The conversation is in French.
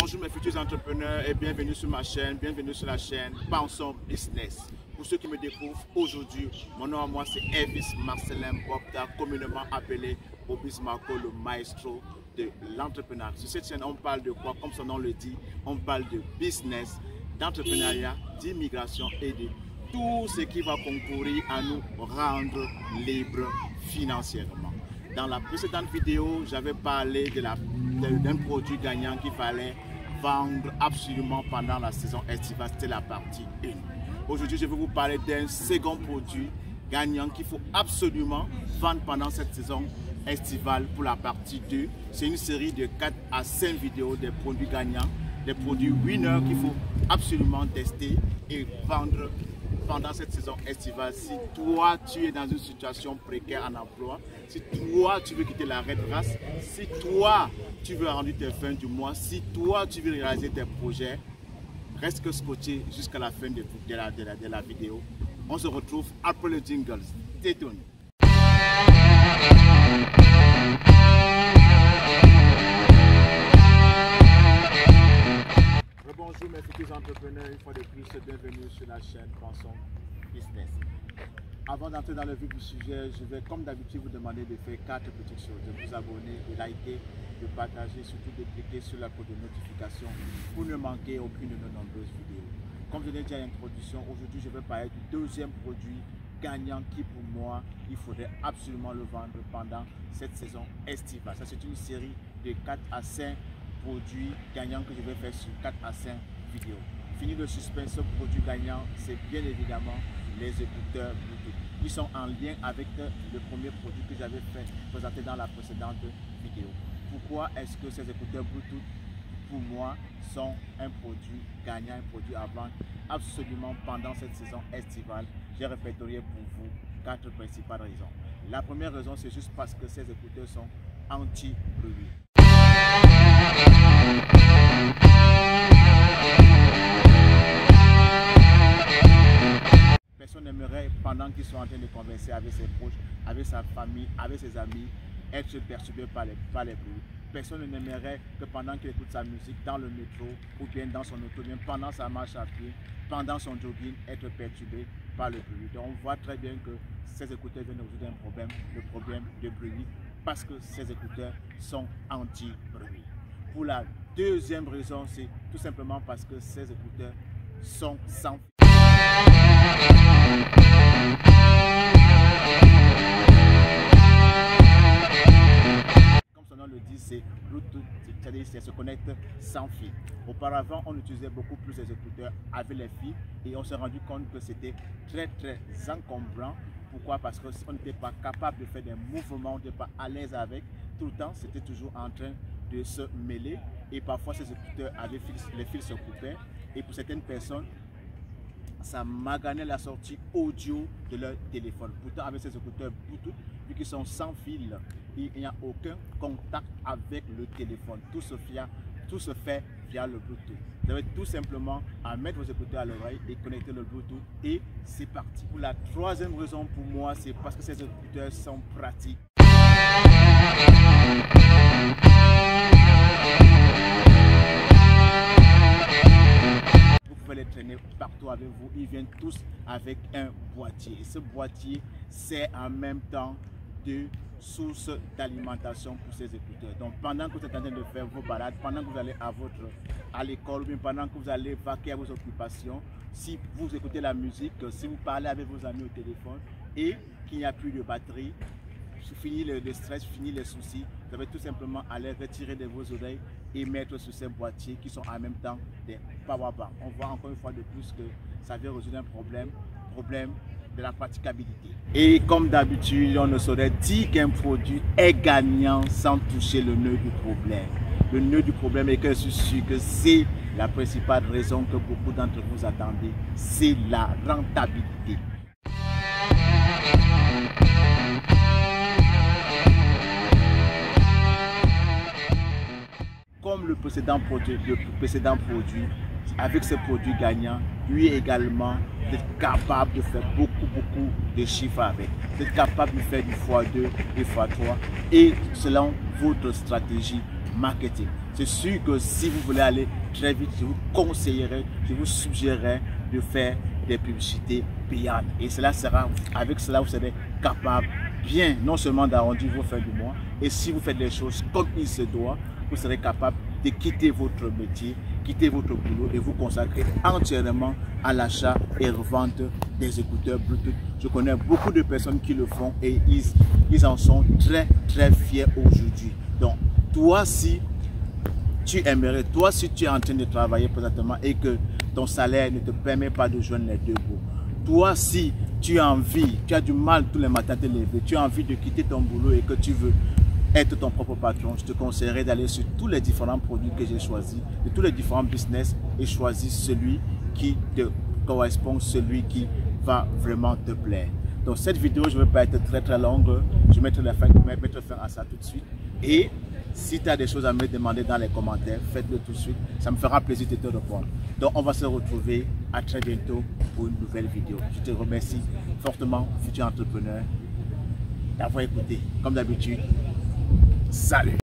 Bonjour mes futurs entrepreneurs et bienvenue sur ma chaîne, bienvenue sur la chaîne Pensons Business. Pour ceux qui me découvrent aujourd'hui, mon nom à moi c'est Elvis Marcelin Bobda, communément appelé Bobis Marco, le maestro de l'entrepreneuriat. Sur cette chaîne, on parle de quoi? Comme son nom le dit, on parle de business, d'entrepreneuriat, d'immigration et de tout ce qui va concourir à nous rendre libres financièrement. Dans la précédente vidéo, j'avais parlé d'un produit gagnant qu'il fallait vendre absolument pendant la saison estivale. C'était la partie 1. Aujourd'hui, je vais vous parler d'un second produit gagnant qu'il faut absolument vendre pendant cette saison estivale pour la partie 2. C'est une série de 4 à 5 vidéos des produits gagnants, des produits winners qu'il faut absolument tester et vendre pendant cette saison estivale. Si toi tu es dans une situation précaire en emploi, si toi tu veux quitter la red race, si toi tu veux rendre tes fins du mois, si toi tu veux réaliser tes projets, reste que scotché jusqu'à la fin de la vidéo. On se retrouve après le jingle. Stay tuned. Bonjour mes futurs entrepreneurs, une fois de plus, bienvenue sur la chaîne Pensons Business. Avant d'entrer dans le vif du sujet, je vais comme d'habitude vous demander de faire 4 petites choses, de vous abonner, de liker, de partager, surtout de cliquer sur la cloche de notification pour ne manquer aucune de nos nombreuses vidéos. Comme je l'ai dit à l'introduction, aujourd'hui je vais parler du deuxième produit gagnant qui pour moi, il faudrait absolument le vendre pendant cette saison estivale. Ça c'est une série de 4 à 5 produits gagnants que je vais faire sur 4 à 5 vidéos. Fini le suspense, ce produit gagnant, c'est bien évidemment les écouteurs Bluetooth. Ils sont en lien avec le premier produit que j'avais présenté dans la précédente vidéo. Pourquoi est-ce que ces écouteurs Bluetooth, pour moi, sont un produit gagnant, un produit à vendre absolument pendant cette saison estivale? J'ai répertorié pour vous 4 principales raisons. La première raison, c'est juste parce que ces écouteurs sont anti-bruit. Personne n'aimerait, pendant qu'ils sont en train de converser avec ses proches, avec sa famille, avec ses amis, être perturbé par les bruits. Personne n'aimerait que pendant qu'il écoute sa musique dans le métro ou bien dans son auto, bien pendant sa marche à pied, pendant son jogging, être perturbé par le bruit. Donc on voit très bien que ces écouteurs viennent résoudre un problème, le problème de bruit, parce que ces écouteurs sont anti-bruit. Pour la deuxième raison, c'est tout simplement parce que ces écouteurs sont sans fil. Comme son nom le dit, c'est Bluetooth, c'est-à-dire ça se connecte sans fil. Auparavant, on utilisait beaucoup plus les écouteurs avec les fils et on s'est rendu compte que c'était très encombrant. Pourquoi? Parce qu'on n'était pas capable de faire des mouvements, on n'était pas à l'aise avec. Tout le temps, c'était toujours en train de se mêler et parfois ces écouteurs avaient les fils se coupaient et pour certaines personnes, ça maganait la sortie audio de leur téléphone. Pourtant, avec ces écouteurs Bluetooth, vu qu'ils sont sans fil, il n'y a aucun contact avec le téléphone. Tout se fait via le Bluetooth. Vous avez tout simplement à mettre vos écouteurs à l'oreille et connecter le Bluetooth et c'est parti. Pour la troisième raison pour moi, c'est parce que ces écouteurs sont pratiques. Vous pouvez les traîner partout avec vous. Ils viennent tous avec un boîtier. Et ce boîtier, c'est en même temps de source d'alimentation pour ces écouteurs. Donc pendant que vous êtes en train de faire vos balades, pendant que vous allez à l'école, ou bien pendant que vous allez vaquer à vos occupations, si vous écoutez la musique, si vous parlez avec vos amis au téléphone et qu'il n'y a plus de batterie, fini le stress, fini les soucis, vous avez tout simplement à les retirer de vos oreilles et mettre sur ces boîtiers qui sont en même temps des power banks. On voit encore une fois de plus que ça vient résoudre un problème de la praticabilité. Et comme d'habitude, on ne saurait dire qu'un produit est gagnant sans toucher le nœud du problème. Le nœud du problème est que je suis sûr que c'est la principale raison que beaucoup d'entre vous attendez, c'est la rentabilité. Comme le précédent produit, avec ce produit gagnant, lui également, vous êtes capable de faire beaucoup de chiffres avec. Vous êtes capable de faire du x2, du x3 et selon votre stratégie marketing. c'est sûr que si vous voulez aller très vite, je vous conseillerais, je vous suggérerais de faire des publicités payantes. Et cela sera, avec cela, vous serez capable bien, non seulement d'arrondir vos fins du mois, et si vous faites les choses comme il se doit, vous serez capable de quitter votre métier, quitter votre boulot et vous consacrer entièrement à l'achat et revente des écouteurs Bluetooth. Je connais beaucoup de personnes qui le font et ils en sont très fiers aujourd'hui. Donc, toi si tu aimerais, toi si tu es en train de travailler présentement et que ton salaire ne te permet pas de joindre les deux bouts, toi si tu as envie, tu as du mal tous les matins à te lever, tu as envie de quitter ton boulot et que tu veux être ton propre patron, je te conseillerais d'aller sur tous les différents produits que j'ai choisis, de tous les différents business et choisir celui qui te correspond, celui qui va vraiment te plaire. Donc cette vidéo, je ne vais pas être très longue, je vais mettre fin à ça tout de suite. Et si tu as des choses à me demander dans les commentaires, faites-le tout de suite, ça me fera plaisir de te répondre. Donc on va se retrouver à très bientôt pour une nouvelle vidéo. Je te remercie fortement, futur entrepreneur, d'avoir écouté. Comme d'habitude, salut!